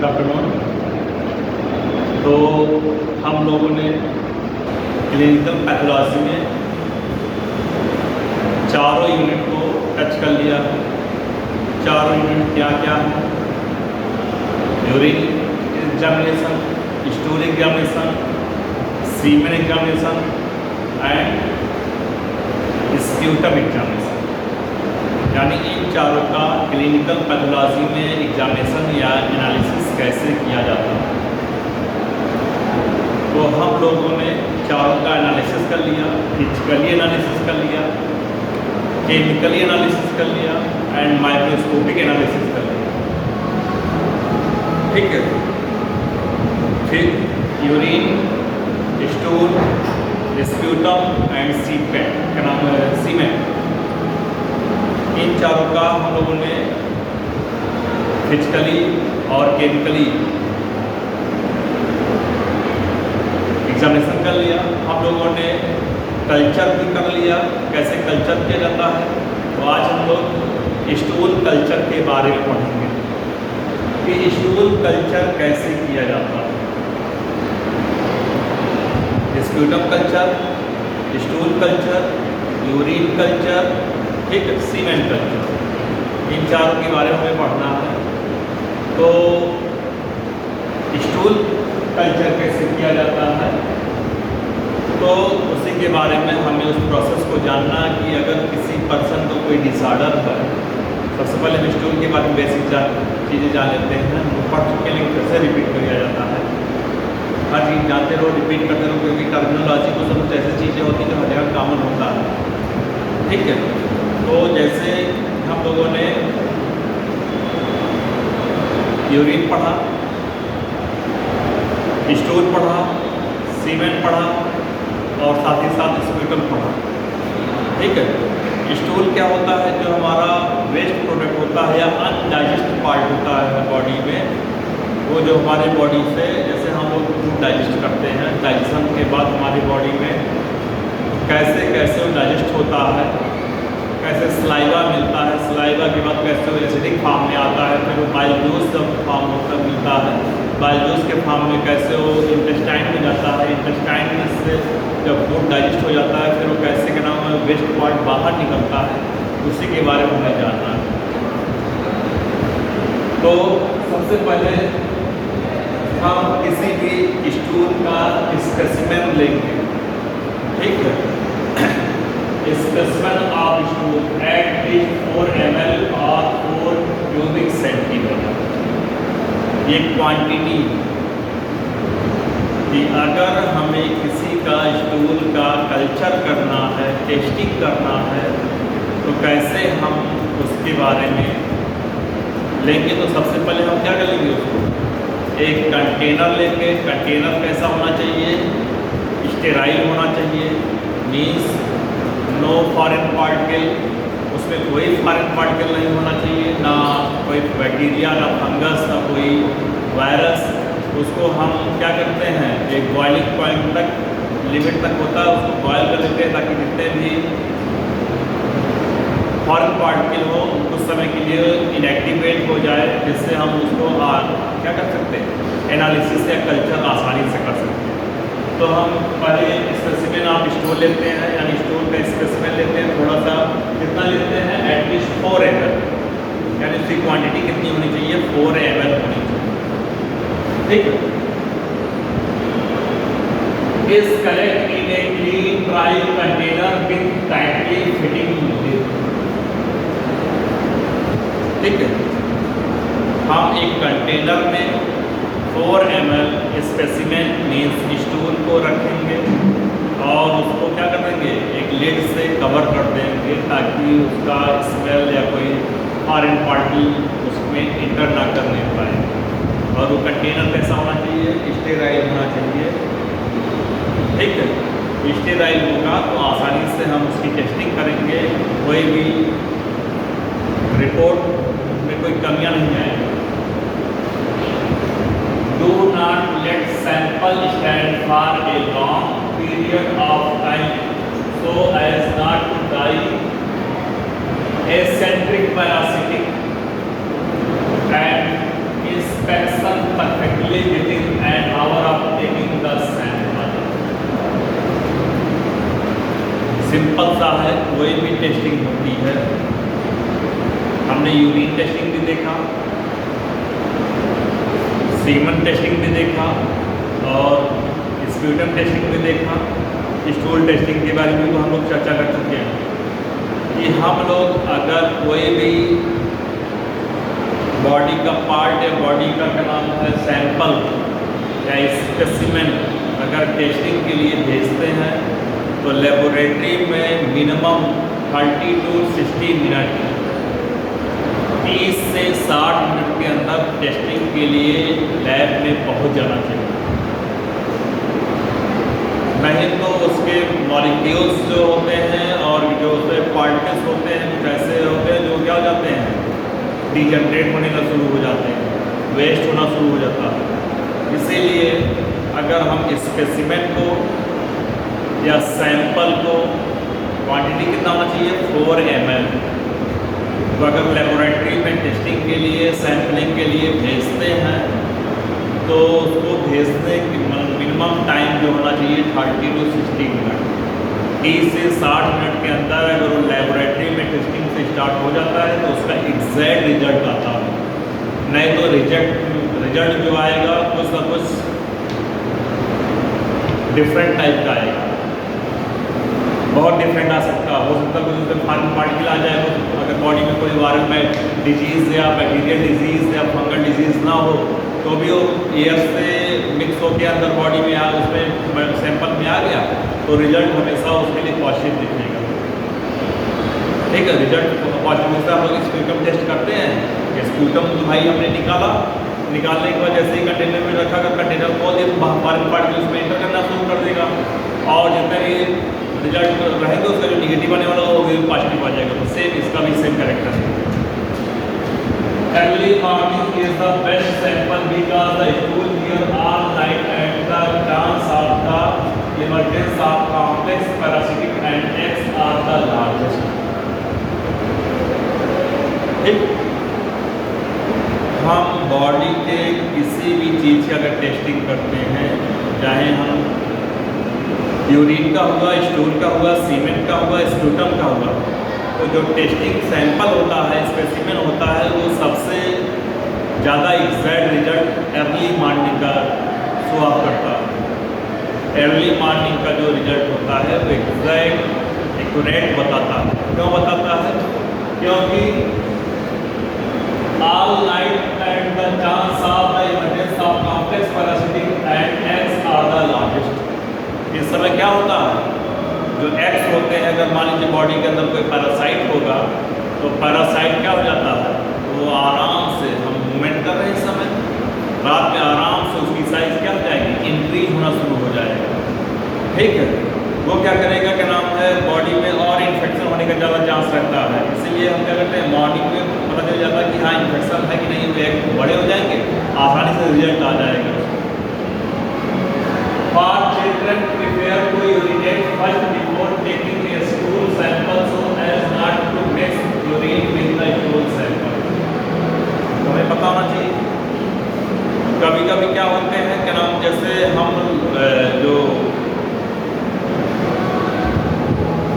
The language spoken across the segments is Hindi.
Good afternoon. तो हम लोगों ने क्लिनिकल पैथोलॉजी में चारों यूनिट को टच कर लिया है। चारों यूनिट क्या क्या है? Urine examination, stool examination, semen examination and sputum examination. यानी इन चारों का क्लिनिकल पैथोलॉजी में एग्जामिनेशन या एनालिसिस कैसे किया जाता है। तो हम लोगों ने चारों का एनालिसिस कर लिया, फिजिकली एनालिसिस कर लिया, केमिकली एनालिसिस कर लिया एंड माइक्रोस्कोपिक एनालिसिस कर लिया। ठीक है। फिर यूरिन, स्टूल, स्प्यूटम एंड सीमेन, इन चारों का हम लोगों ने फिजिकली और केमिकली एग्जामिनेशन कर लिया। हम लोगों ने कल्चर भी कर लिया, कैसे कल्चर किया जाता है। तो आज हम लोग स्टूल कल्चर के बारे में पढ़ेंगे कि स्टूल कल्चर कैसे किया जाता है। Sputum culture, stool culture, urine culture, ठीक है, सीमेन कल्चर, इन चारों के बारे में हमें पढ़ना है। तो स्टूल कल्चर कैसे किया जाता है, तो उसी के बारे में हमें उस प्रोसेस को जानना कि अगर किसी पर्सन को कोई डिसऑर्डर है। सबसे पहले हम स्टूल के बारे में बेसिक चीज़ें जान लेते हैं। हम पढ़ चुके हैं लेकिन फिर से रिपीट किया जाता है। हर चीज़ जानते रहो, रिपीट करते रहो, क्योंकि टर्मिनोलॉजी को सब कुछ ऐसी चीज़ें होती हैं जो हर जगह कॉमन होता है। ठीक है। तो जैसे हम लोगों ने यूरिन पढ़ा, स्टूल पढ़ा, सीमेन पढ़ा और साथ ही साथ स्प्यूटम पढ़ा। ठीक है। स्टूल क्या होता है? जो हमारा वेस्ट प्रोडक्ट होता है या अनडाइजेस्ट पार्ट होता है बॉडी में, वो जो हमारे बॉडी से, जैसे हम लोग फूड डाइजेस्ट करते हैं, डाइजेशन के बाद हमारी बॉडी में कैसे कैसे वो डाइजेस्ट होता है, कैसे स्लाइवा मिलता है, स्लाइवा के बाद कैसे वो एसिडिक फॉर्म में आता है, फिर वो बाइल जूस जब फॉर्म होकर मिलता है, बाइल जूस के फॉर्म में कैसे वो इंटेस्टाइन में जाता है, इंटेस्टाइन में से जब फूड डाइजेस्ट हो जाता है, फिर वो कैसे के नाम है वेस्ट पार्ट बाहर निकलता है, उसी के बारे में हमें जानना है। तो सबसे पहले हम किसी भी स्टूल का स्पेसिमेन लेंगे। ठीक है। Specimen of stool at least 4 ml और 4 क्यूबिक सेंटीमीटर। ये क्वांटिटी कि अगर हमें किसी का स्टूल का कल्चर करना है, टेस्टिंग करना है, तो कैसे हम उसके बारे में लेंगे। तो सबसे पहले हम क्या करेंगे, उसको एक कंटेनर लेंगे। कंटेनर कैसा होना चाहिए? स्टेराइल होना चाहिए, मीन्स नो फॉरेन पार्टिकल, उसमें कोई फॉरेन पार्टिकल नहीं होना चाहिए, ना कोई बैक्टीरिया, ना फंगस, ना कोई वायरस। उसको हम क्या करते हैं, एक बॉइलिंग पॉइंट तक, लिमिट तक होता है, उसको बॉयल कर लेते हैं ताकि जितने भी फॉरेन पार्टिकल हो कुछ समय के लिए इनएक्टिवेट हो जाए, जिससे हम उसको क्या कर सकते हैं, एनालिसिस या कल्चर आसानी से कर सकते हैं। तो हम पहले स्पेसिमेन ऑफ स्टूल लेते हैं, यानी स्टूल का स्पेसिमेन लेते हैं। थोड़ा सा कितना लेते हैं? एटलीस्ट 4 ml, यानी उसकी क्वांटिटी कितनी होनी चाहिए? 4 ml होनी चाहिए। ठीक है। इस collect in a clean dry container with tightly fitting lid. ठीक है। हम एक कंटेनर में 4 ml स्पेसिमेन मीन्स स्टूल को रखेंगे और उसको क्या करेंगे, एक लिड से कवर कर देंगे ताकि उसका स्मेल या कोई फॉरेन पार्टिकल उसमें इंटर ना करने पाए। और वो कंटेनर कैसा होना चाहिए? स्टेराइल होना चाहिए। ठीक है। स्टेराइल होगा तो आसानी से हम उसकी टेस्टिंग करेंगे, कोई भी रिपोर्ट में कोई कमियां नहीं आएगी। Do not let sample stand for a long period of time so as not to die acentric parasitic and inspection usually within an hour of taking the sample. Simple सा है, कोई भी टेस्टिंग होती है। हमने यूरिन टेस्टिंग भी देखा, सीमन टेस्टिंग भी देखा और स्प्यूटम टेस्टिंग भी देखा। स्टूल टेस्टिंग के बारे में तो हम लोग चर्चा कर चुके हैं कि हम लोग अगर कोई भी बॉडी का पार्ट या बॉडी का क्या नाम है सैंपल या स्पेसिमेन अगर टेस्टिंग के लिए भेजते हैं तो लेबोरेटरी में मिनिमम 30 to 60 मिनट 30 से 60 मिनट के अंदर टेस्टिंग के लिए लैब में पहुंच जाना चाहिए। नहीं तो उसके मॉलिक्यूल्स जो होते हैं और जो उसके पार्टिकल्स होते हैं कुछ ऐसे होते हैं जो क्या हो जाते हैं, डिजनरेट होने का शुरू हो जाते हैं, वेस्ट होना शुरू हो जाता है। इसीलिए अगर हम स्पेसिमेन को या सैंपल को क्वांटिटी कितना होना चाहिए 4 ml, तो अगर लेबोरेटरी में टेस्टिंग के लिए सैंपलिंग के लिए भेजते हैं तो उसको भेजने की मिनिमम टाइम जो होना चाहिए 30 to 60 मिनट 30 से 60 मिनट के अंदर अगर वो लेबोरेटरी में टेस्टिंग से स्टार्ट हो जाता है तो उसका एग्जैक्ट रिजल्ट आता है। नहीं तो रिजल्ट जो आएगा कुछ ना कुछ डिफरेंट टाइप का आएगा, बहुत डिफरेंट आ सकता हो सकता है कुछ उसमें फॉरेन पार्टिकल आ जाए। अगर बॉडी में कोई वायरल में डिजीज़ या बैक्टीरियल डिजीज़ या फंगल डिजीज़ ना हो तो भी वो एयर से मिक्स होकर अंदर बॉडी में आ उसमें सैंपल में आ गया तो रिजल्ट हमेशा उसके लिए पॉजिटिव दिखेगा। ठीक है, रिजल्ट पॉजिटिव से हम लोग स्प्यूटम टेस्ट करते हैं। स्प्यूटम तो भाई हमने निकालने के बाद जैसे ही कंटेनर में रखा अगर कंटेनर खोल दिया तो फॉरेन पार्टिकल उसमें एंटर करना शुरू कर देगा और जितने भी रिजल्ट रहेंगे उसका जो निगेटिव आने वाला वो भी पॉजिटिव आ जाएगा। तो सेम इसका भी सेम कैरेक्टर है। Early morning is the best sample because the stool here all night and the chance of the emergence of complex parasitic and eggs are the largest. ठीक, हम बॉडी के किसी भी चीज़ की अगर टेस्टिंग करते हैं, चाहे हम यूरिन का हुआ, स्टूल का हुआ, सीमेंट का हुआ, स्प्यूटम का हुआ, तो जो टेस्टिंग सैंपल होता है स्पेसिमेन होता है वो सबसे ज़्यादा एग्जैक्ट रिजल्ट अर्ली मॉर्निंग का शो ऑफ करता है। अर्ली मॉर्निंग का जो रिजल्ट होता है वो एग्जैक्ट एक्यूरेट बताता है। क्यों बताता है? क्योंकि all night and the chance of the emergence of complex parasitic and X are the largest. इस समय क्या होता है, जो एक्स होते हैं अगर मान लीजिए बॉडी के अंदर कोई पैरासाइट होगा तो पैरासाइट क्या हो जाता है, वो आराम से हम मूवमेंट कर रहे हैं इस समय रात में आराम से उसकी साइज क्या हो जाएगी, इंक्रीज होना शुरू हो जाएगा। ठीक है, वो क्या करेगा क्या नाम है बॉडी में और इन्फेक्शन होने का ज़्यादा चांस रहता है। इसीलिए हम क्या करते हैं मॉर्निंग में पता चल जाता है कि हाँ इन्फेक्शन है कि नहीं, वो बड़े हो जाएंगे आसानी से रिजल्ट आ जाएगा। For children, prepare to urinate first before taking a stool sample so as not to mix urine with the stool sample. हमें पता होना चाहिए कभी कभी क्या होते हैं क्या नाम, जैसे हम जो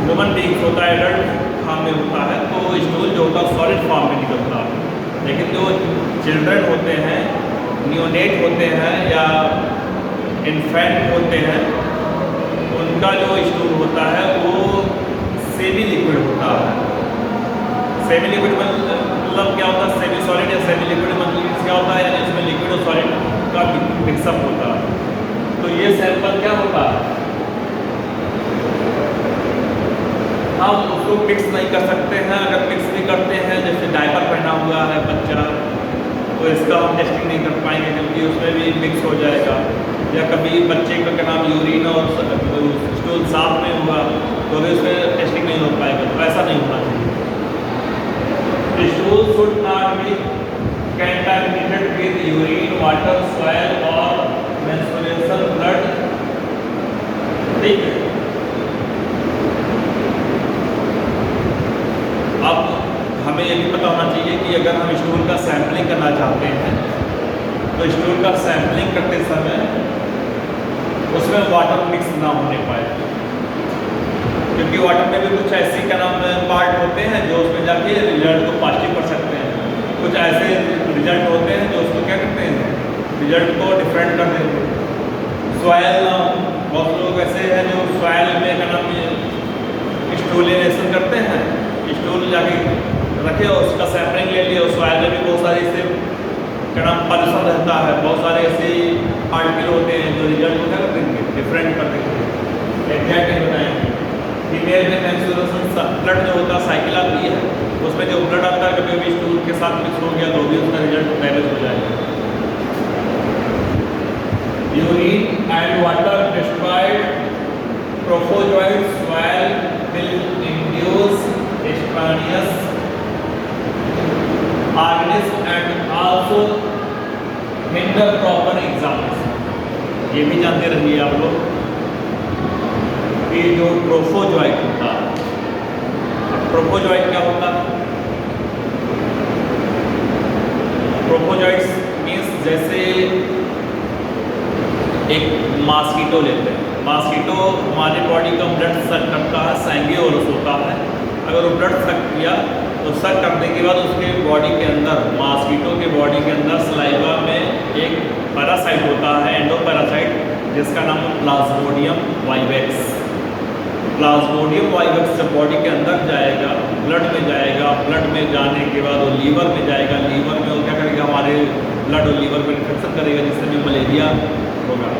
ह्यूमन बीइंग्स होता है एडल्ट फॉर्म में होता है तो स्टूल जो होता है सॉलिड फॉर्म में निकलता है, लेकिन जो चिल्ड्रन होते हैं, न्यूनेट होते हैं या इन्फेंट होते हैं, उनका जो स्टूल होता है वो सेमी लिक्विड होता है। सेमी लिक्विड मतलब क्या होता है, सेमी सॉलिड या सेमी लिक्विड मतलब क्या होता है, यानी इसमें लिक्विड और सॉलिड का मिक्सअप होता है। तो ये सैंपल क्या होता है, हम उसको मिक्स नहीं कर सकते हैं। अगर मिक्स भी करते हैं, जैसे डायपर पहना हुआ है बच्चा, तो इसका हम टेस्टिंग नहीं कर पाएंगे क्योंकि उसमें भी मिक्स हो जाएगा। या कभी बच्चे का क्या नाम यूरिन और स्टूल साफ में हुआ तो भी उसमें टेस्टिंग नहीं हो पाएगा, तो ऐसा नहीं होना चाहिए। Stool should not be contaminated with urine, water, soil और मेंस्ट्रुएशन ब्लड। ठीक है, अब हमें ये भी पता होना चाहिए कि अगर हम स्टूल का सैंपलिंग करना चाहते हैं तो स्टूल का सैम्पलिंग करते समय उसमें वाटर मिक्स ना होने पाए, क्योंकि वाटर में भी कुछ ऐसी क्या नाम पार्ट होते हैं जो उसमें जाके रिजल्ट को पॉजिटिव कर सकते हैं, कुछ ऐसे रिजल्ट होते हैं जो उसको क्या करते हैं, रिजल्ट को डिफरेंट कर देते हैं। सॉयल, बहुत लोग ऐसे हैं जो सॉयल में क्या नाम स्टूलिनेशन करते हैं, स्टूल जाके रखे और उसका सैम्पलिंग ले लिया, और सॉयल में भी बहुत सारे ऐसे क्या नाम पॉल्यूशन रहता है, बहुत सारे ऐसे पार्टिकल होते हैं जो रिजल्ट को क्या कर देंगे, डिफरेंट कर देंगे। एग्जैक्ट नहीं बताएंगे। फीमेल में मेंस्ट्रुएशन ब्लड जो होता है साइकिल आती है, उसमें जो ब्लड आता है कभी कभी स्टूल के साथ मिक्स हो गया तो भी उसका रिजल्ट डैमेज हो जाएगा। Urine and water destroyed trophozoite soil will induce spontaneous organism and also hinder proper examination. ये भी जानते रहिए आप लोग कि जो ट्रोफोजोइट होता है, ट्रोफोजोइट क्या होता है? ट्रोफोजोइट्स मीन्स जैसे एक मॉस्किटो लेते हैं, मॉस्किटो हमारे बॉडी का ब्लड सक करता है, सैंगियोरस होता है। अगर वो ब्लड सक किया तो सक करने के बाद उसके बॉडी के अंदर, मॉस्किटो के बॉडी के अंदर सलाइवा में एक पैरासाइट होता है, एंडोपैरासाइट, जिसका नाम है प्लाज्मोडियम वाइवेक्स। प्लाज्मोडियम वाइवेक्स जब बॉडी के अंदर जाएगा, ब्लड में जाएगा, ब्लड में जाने के बाद वो लीवर में जाएगा, लीवर में वो क्या करेगा, हमारे ब्लड और लीवर में इन्फेक्शन करेगा, जिससे भी मलेरिया होगा।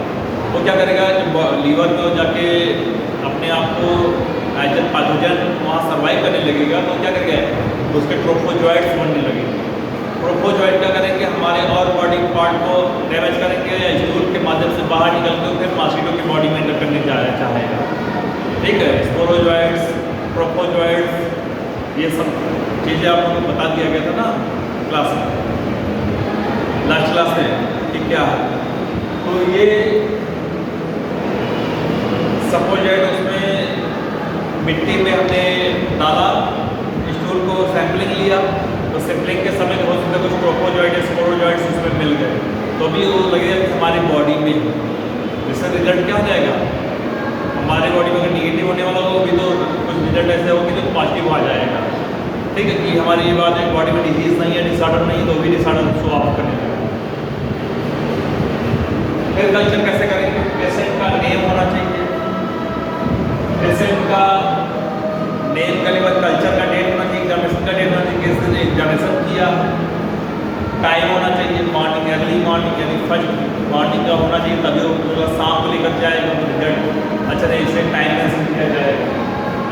वो क्या करेगा, जब लीवर में जाके अपने आप को एज ए पैथोजन वहाँ सर्वाइव करने लगेगा तो क्या करेगा, उसके ट्रोफोजोइट्स बनने लगेंगे। ट्रोफोजोइट क्या करेंगे, हमारे और बॉडी पार्ट को डैमेज करेंगे या स्टूल के माध्यम से बाहर निकल के फिर मॉस्किटो की बॉडी में एंटर करने चाहेगा। ठीक है, स्पोरोजोइट्स, ट्रोफोजोइट्स, ये सब चीज़ें आप लोगों को बता दिया गया था ना क्लास में, लास्ट क्लास में कि क्या है। तो ये सपोजेट उसमें मिट्टी में हमने डाला, स्टूल को सैम्पलिंग लिया, तो सैम्पलिंग के समय हो सकता है कुछ ट्रोफोजोइट, स्पोरोजोइट्स उसमें मिल गए, तो भी वो लगेगा कि हमारी बॉडी में, इसका रिजल्ट क्या हो जाएगा, हमारे बॉडी में अगर निगेटिव होने वाला हो भी तो कुछ रिजल्ट ऐसे होगी तो पॉजिटिव आ जाएगा। ठीक है, कि हमारी ये बात है बॉडी में डिजीज नहीं है, डिसऑर्डर नहीं है, तो भी डिसऑर्डर शो ऑफ करने लगेगा। फिर कल्चर कैसे करेंगे, पेशेंट का नेम होना चाहिए, पेशेंट का नेम करने के बाद कल्चर का डेट होना चाहिए, एग्जामिनेशन का डेट होना चाहिए, किस दिन एग्जामिनेशन किया, टाइम होना चाहिए, मॉर्निंग, अर्ली मॉर्निंग यानी फर्स्ट मॉर्निंग का होना चाहिए, तभी वो पूरा शाम को लेकर जाएगा रिजल्ट अच्छा नहीं, इसे टाइम मेंशन किया जाएगा।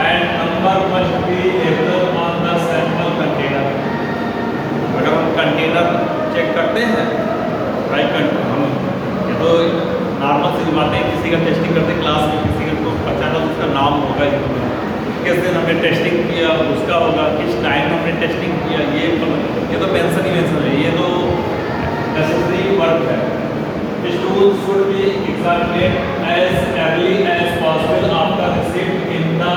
And number must be able on the sample container. अगर हम कंटेनर चेक करते हैं, राइट, हम ये तो नॉर्मल सी बातें, किसी का टेस्टिंग करते क्लास में, किसी का तो अचानक उसका नाम होगा, किस दिन हमने टेस्टिंग किया उसका होगा, किस टाइम हमने टेस्टिंग किया, ये तो मेंशन ही मेंशन है, ये तो नेसेसरी वर्क है। Stool should be examined as early as possible after receipt in the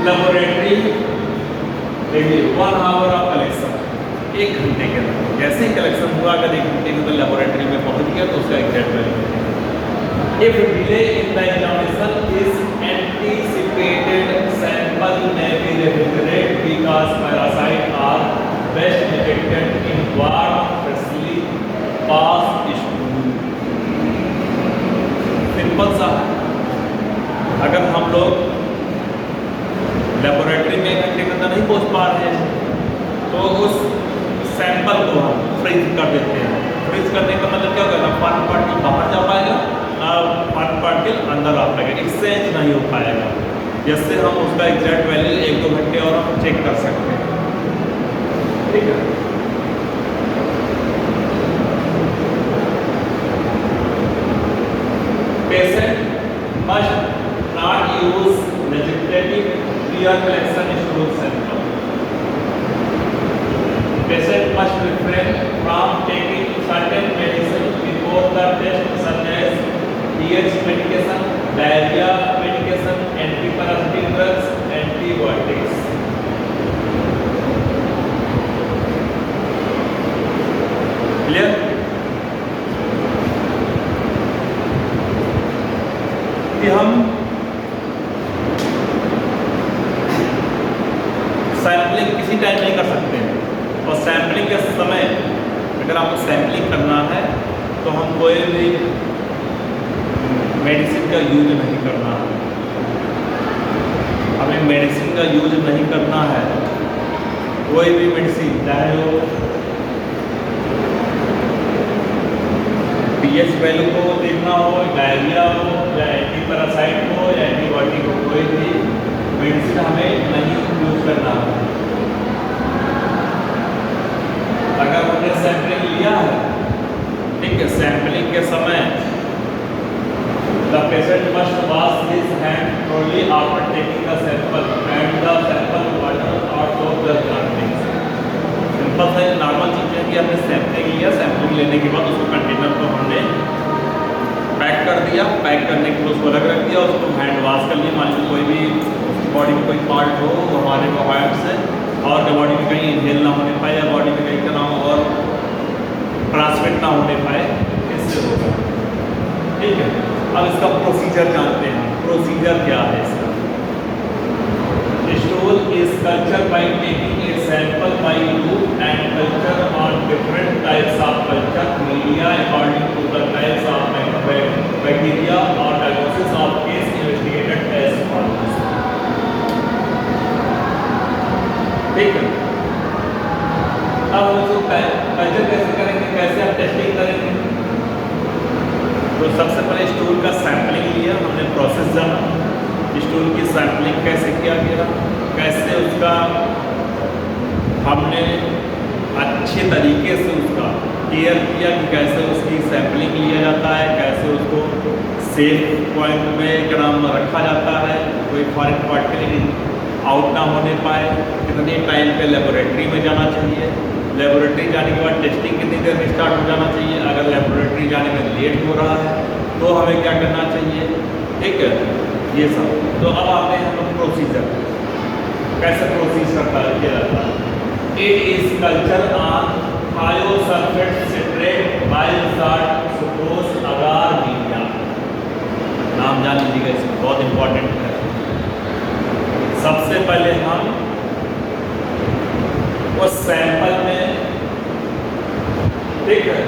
laboratory. देखिए 1 hour of collection, 1 घंटे के अंदर जैसे ही कलेक्शन हुआ, अगर 1 घंटे के अंदर लेबोरेटरी में पहुंच गया तो उसका exact value. If delay in the examination is anticipated, sample may be refrigerated because parasites are best detected in warm, freshly passed stool। Simple सा, अगर हम लोग लेबोरेटरी में 1 घंटे के अंदर नहीं पहुंच पा रहे हैं तो उस सैंपल को हम फ्रीज कर देते हैं। फ्रीज करने का मतलब क्या होगा, फॉरेन पार्टिकल बाहर जा पाएगा ना फॉरेन पार्टिकल अंदर आ पाएगा, एक्सचेंज नहीं हो पाएगा, जिससे हम उसका एग्जैक्ट वैल्यू 1-2 घंटे और हम चेक कर सकते हैं। ठीक है, patient must not use vegetative peer collection stool sample. Patient must refrain from taking certain medicine before the test, such as pH medication, diarrhea medication, antiparasitic drugs, antibiotics. Clear? तो हम कोई भी मेडिसिन का यूज नहीं करना है। हमें मेडिसिन का यूज नहीं करना है। कोई भी मेडिसिन, चाहे वो पीएच वैल्यू को देखना हो, डायरिया हो, या एंटी पैरासाइट हो, या एंटीबायोटिक हो, कोई भी मेडिसिन हमें नहीं यूज करना है। अगर हमने सैंपलिंग लिया है, ठीक है, सैंपलिंग के समय the patient must wash his hand thoroughly after taking the sample and the sample water or soap plus garnish। Simple से नॉर्मल चीज़ है कि हमने सैंपलिंग लिया, सैंपलिंग लेने के बाद उसको कंटेनर को हमने पैक कर दिया, पैक करने के बाद उसको अलग रख दिया, उसको हैंड वॉश कर लिया। मान लीजिए कोई भी बॉडी में कोई पार्ट हो वो हमारे को हैंड से, और बॉडी में कहीं इनहेल ना होने पाए, या बॉडी में कहीं का ना हो और ट्रांसमिट ना होने पाए, इससे होगा। ठीक है, अब इसका प्रोसीजर जानते हैं। प्रोसीजर क्या है इसका? Stool is culture by taking a sample by loop and culture on different types of culture media according to the types of bacteria और diagnosis of case investigated as follows. ठीक है, अब हम इसको कल्चर कैसे करेंगे, कैसे हम टेस्टिंग करेंगे? तो सबसे पहले स्टूल का सैंपलिंग लिया हमने, प्रोसेस जाना, स्टूल की सैंपलिंग कैसे किया गया, कैसे उसका हमने अच्छे तरीके से उसका केयर किया कि कैसे उसकी सैंपलिंग लिया जाता है, कैसे उसको सेफ पॉइंट में एकदम रखा जाता है, कोई फॉरेन पार्टिकल आउट ना होने पाए, कितने टाइम पे लेबोरेटरी में जाना चाहिए, लेबोरेटरी जाने के बाद टेस्टिंग कितनी देर में स्टार्ट हो जाना चाहिए, अगर लेबोरेटरी जाने में लेट हो रहा है तो हमें क्या करना चाहिए। ठीक है, ये सब। तो अब आते हैं हम प्रोसीजर, कैसे प्रोसीजर किया जाता है। It is culture on thiosulphate citrate bile salt sucrose agar media. नाम जान लीजिएगा, इसमें बहुत इंपॉर्टेंट है। सबसे पहले हम उस सैंपल में, ठीक है,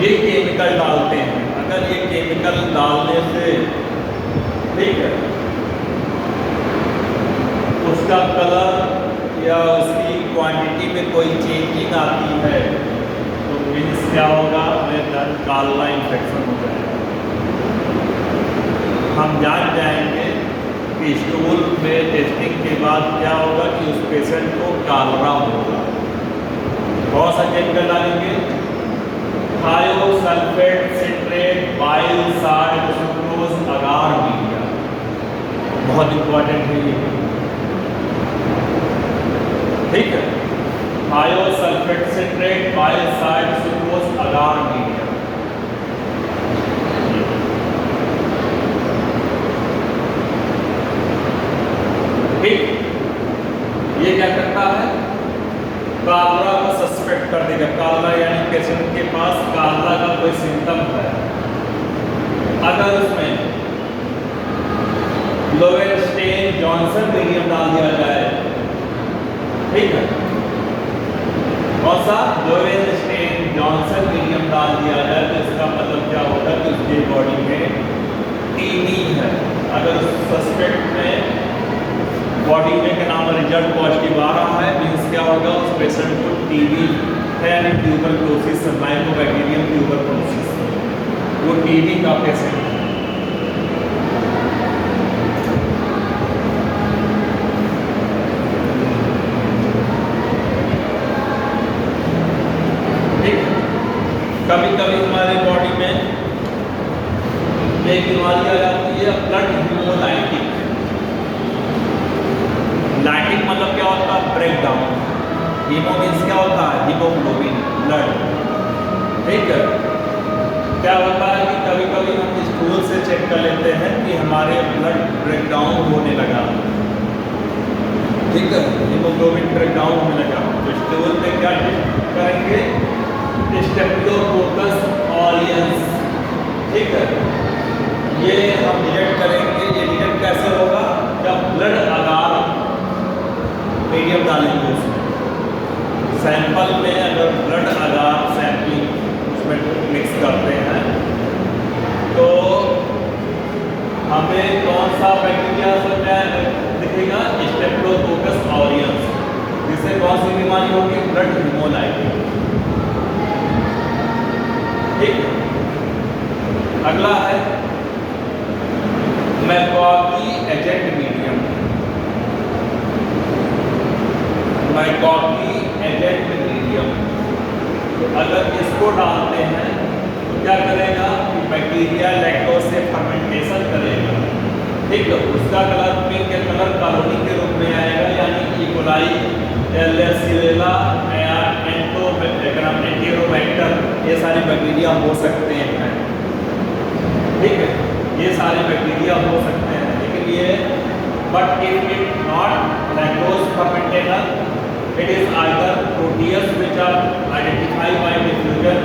ये केमिकल डालते हैं। अगर ये केमिकल डालने से, ठीक है, उसका कलर या उसकी क्वांटिटी में कोई चेंजिंग आती है तो मीन्स क्या होगा, हमें काला इन्फेक्शन हो जाएगा। हम जान जाएंगे कि स्टूल में टेस्टिंग के बाद क्या होगा कि उस पेशेंट को कालरा होगा। कौन सा केमिकल डालेंगे? Thiosulphate citrate bile salt sucrose agar media. बहुत इंपॉर्टेंट है ये, ठीक है। Thiosulphate citrate bile salt sucrose agar media. ये क्या करता है? कालरा को सस्पेक्ट कर देगा। कालरा यानी पेशेंट के पास कालरा का कोई सिम्टम है। अगर उसमें लोवेनस्टेन जॉनसन मीडियम डाल दिया जाए, ठीक है, कौन सा? लोवेनस्टेन जॉनसन मीडियम डाल दिया जाए तो इसका मतलब क्या होगा कि उसकी बॉडी में टीबी है। अगर सस्पेक्ट में बॉडी में क्या नाम रिजल्ट पॉजिटिव आ रहा है, मीन्स क्या होगा, उस पेशेंट को टीबी है, यानी ट्यूबरक्लोसिस, माइकोबैक्टीरियम ट्यूबरक्लोसिस, वो टीबी का पेशेंट है। ठीक, कभी कभी हमारे बॉडी में एक बीमारी आ जाती है ब्लड हीमोलाइटिक। लाइटिक मतलब क्या होता है? Break down. हीमो मीन्स क्या होता है? Haemoglobin, blood. ठीक है, क्या होता है कि कभी कभी हम स्टूल से चेक कर लेते हैं कि हमारे ब्लड ब्रेक डाउन होने लगा, ठीक है, हीमोग्लोबिन ब्रेक डाउन होने लगा। तो स्टूल पे क्या टेस्ट करेंगे? स्टेफिलोकोकस ऑरियंस, ठीक है, ये हम डिटेक्ट करेंगे। ये डिटेक्ट कैसे होगा? जब ब्लड अगार मीडियम डालेंगे उसमें, सैंपल में अगर ब्लड अगार सा बैक्टीरिया दिखेगा स्टेप्टोकोकस ऑरियंस, जिससे कौन सी बीमारी होगी, ब्लड हेमोलाइटिस। ठीक, अगला है मैकॉकी एजेंट मीडियम। मैकॉकी एजेंट मीडियम, अगर इसको डालते हैं तो क्या करेगा कि बैक्टीरिया लैक्टोज से फर्मेंटेशन करेगा। ठीक है, उसका कलर पिंक कलर कॉलोनी के रूप में आएगा, यानी इकोलाई, एल्लेसिलेला, एंटेरोबैक्टर, ये सारे बैक्टीरिया हो सकते हैं। ठीक है, ये सारे बैक्टीरिया हो सकते हैं, लेकिन ये but if it not lactose fermentation, it is either proteus which are identified by diffusion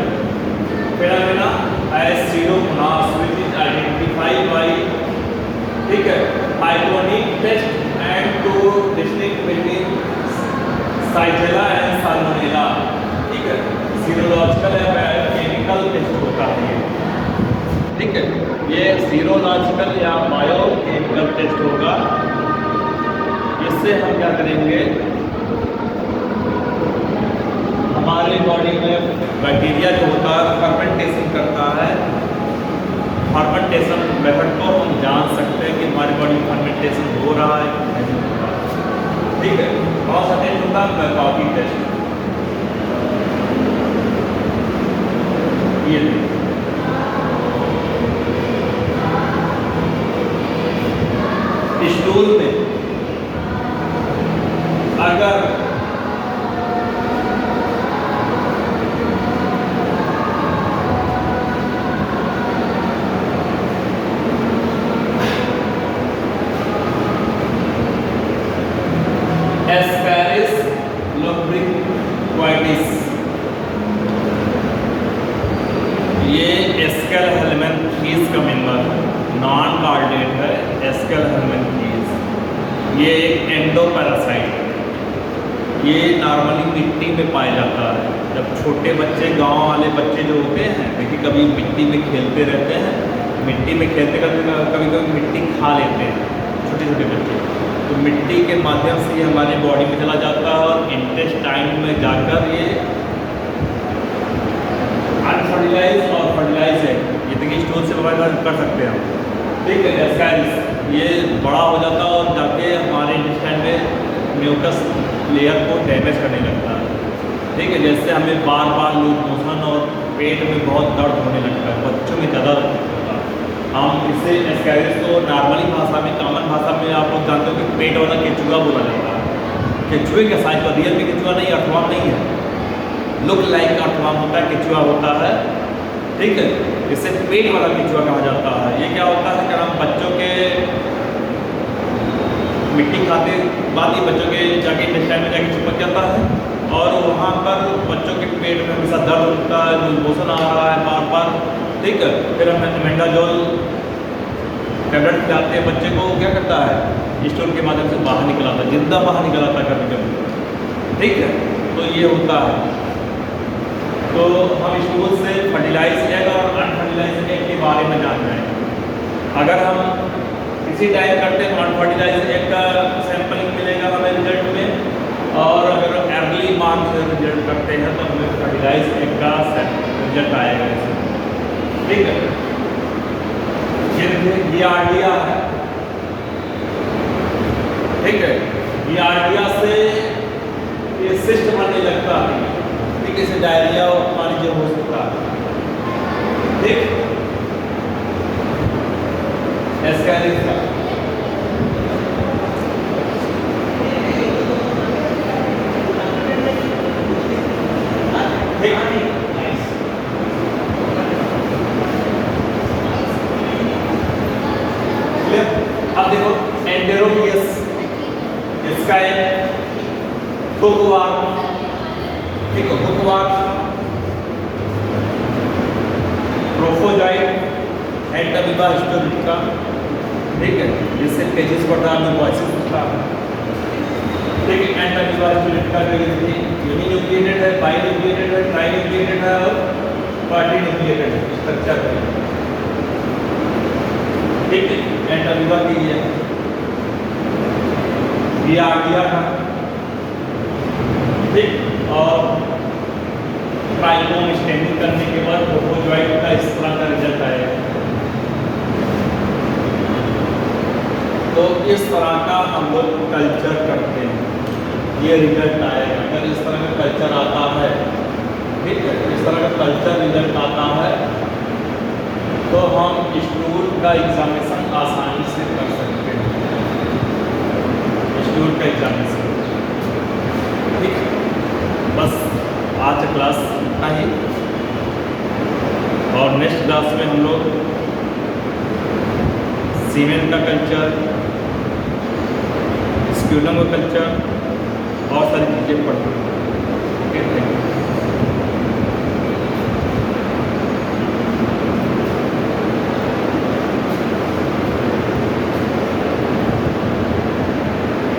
phenomena as Pseudomonas which is identified by, ठीक है, Pythonic test and to distinct between Shigella and Salmonella। ठीक है, सीरोलॉजिकल या बायोकेमिकल टेस्ट होता है ये। ठीक है, ये सीरोलॉजिकल या बायोकेमिकल टेस्ट होगा। इससे हम क्या करेंगे, हमारे बॉडी में बैक्टीरिया जो होता है फर्मेंटेशन करता है, फर्मेंटेशन मेथड को हम जान सकते हैं कि हमारी बॉडी में फर्मेंटेशन हो रहा है कि नहीं हो रहा है। ठीक है, कौन सा टेस्ट होता है, मैकॉकी टेस्ट। ये स्टूल में अगर एस्कैरिस लोब्रिक्वाइटिस, ये एस्केल हेलमेंथीज का मेंबर है, नॉन कार्डेट है, एस्केल हेलमेंथीज। ये एक एंडोपैरासाइट है, ये नॉर्मली मिट्टी में पाया जाता है। जब छोटे बच्चे, गांव वाले बच्चे जो होते हैं, देखिए कभी मिट्टी में खेलते रहते हैं, मिट्टी में खेलते करते कभी कभी मिट्टी खा लेते हैं छोटे छोटे बच्चे, तो मिट्टी के माध्यम से ये हमारी बॉडी में चला जाता है और इंटेस्टाइन में जाकर ये अनफर्टिलाइज और फर्टिलाइज है। ये देखिए स्टूल से कर सकते हैं हम। ठीक है, एस्कैरिस ये बड़ा हो जाता है और जाके हमारे इंटेस्टाइन में म्यूकस लेयर को डैमेज करने लगता है। ठीक है, जैसे हमें बार बार लूज मोशन और पेट में बहुत दर्द होने लगता है, बच्चों में ज़्यादा होता है। हम इसे एस्कैरिस को नॉर्मली भाषा में, कॉमन भाषा में आप लोग जानते हो कि पेट वाला केचुआ बोला जाता है। केचुए के साइज पर रियल में केचुआ नहीं, अर्थवाम नहीं है, लुक लाइक अर्थवाम होता है, केचुआ होता है। ठीक है, इसे पेट वाला केचुआ कहा जाता है। ये क्या होता है कि हम बच्चों के मिट्टी खाते बाद ही बच्चों के जाके इंटेस्टाइन में जाके चिपक जाता है और वहाँ पर बच्चों के पेट में हमेशा दर्द होता है, लूज मोशन आ रहा है बार बार। ठीक है, फिर हम मेंडाजोल टैबलेट खिलाते हैं बच्चे को, क्या करता है, स्टूल के माध्यम से बाहर निकल आता है, जिंदा बाहर निकल आता है कभी कभी। ठीक है, तो ये होता है। तो हम स्टूल से फर्टिलाइज एग और अनफर्टिलाइज एग के बारे में जान रहे हैं। अगर हम किसी टाइम करते हैं अनफर्टिलाइज एग का सैंपलिंग मिलेगा हमें रिजल्ट में, और अगर अर्ली मार्च से रिजल्ट करते हैं तो हमें फर्टिलाइज एग का रिजल्ट आएगा इसमें। ठीक है, ये आर्डिया है। ठीक है, ये आर्डिया से ये सिस्ट बनने लगता है। ठीक है, इसे डायरिया मान लीजिए हो सकता है। ठीक, एस्कैरिस का अब देखो एंटेरोबियस, इसका एक हुकवार्म। ठीक है, हुकवार्म, प्रोफोजाइट एंटामीबा हिस्टोरिका। ठीक है, जिससे पेजिस बढ़ता है, वॉइसेस होता है। ठीक है, एंटामीबा हिस्टोरिका यूनिन्यूक्लिएटेड है, बाइन्यूक्लिएटेड है, ट्राइन्यूक्लिएटेड है और क्वाड्रिन्यूक्लिएटेड है स्ट्रक्चर है। ठीक है, एंटरव्यूआ कीजिए, दिया था, ठीक। और ट्राइकोन स्टेनिंग करने के बाद ट्रोपोजॉइट का इस तरह का रिजल्ट आएगा। तो इस तरह का हम लोग कल्चर करते हैं, ये रिजल्ट आएगा। अगर इस तरह का कल्चर आता है, ठीक है, इस तरह का कल्चर रिजल्ट आता है तो हम स्टूल का एग्जामिनेशन आसानी से कर सकते हैं, स्टूल का एग्जामिनेशन, ठीक। बस आज क्लास इतना ही, और नेक्स्ट क्लास में हम लोग सीमेन का कल्चर, स्क्यूलम का कल्चर और सारी चीज़ें पढ़ते हैं। Okay, thank you.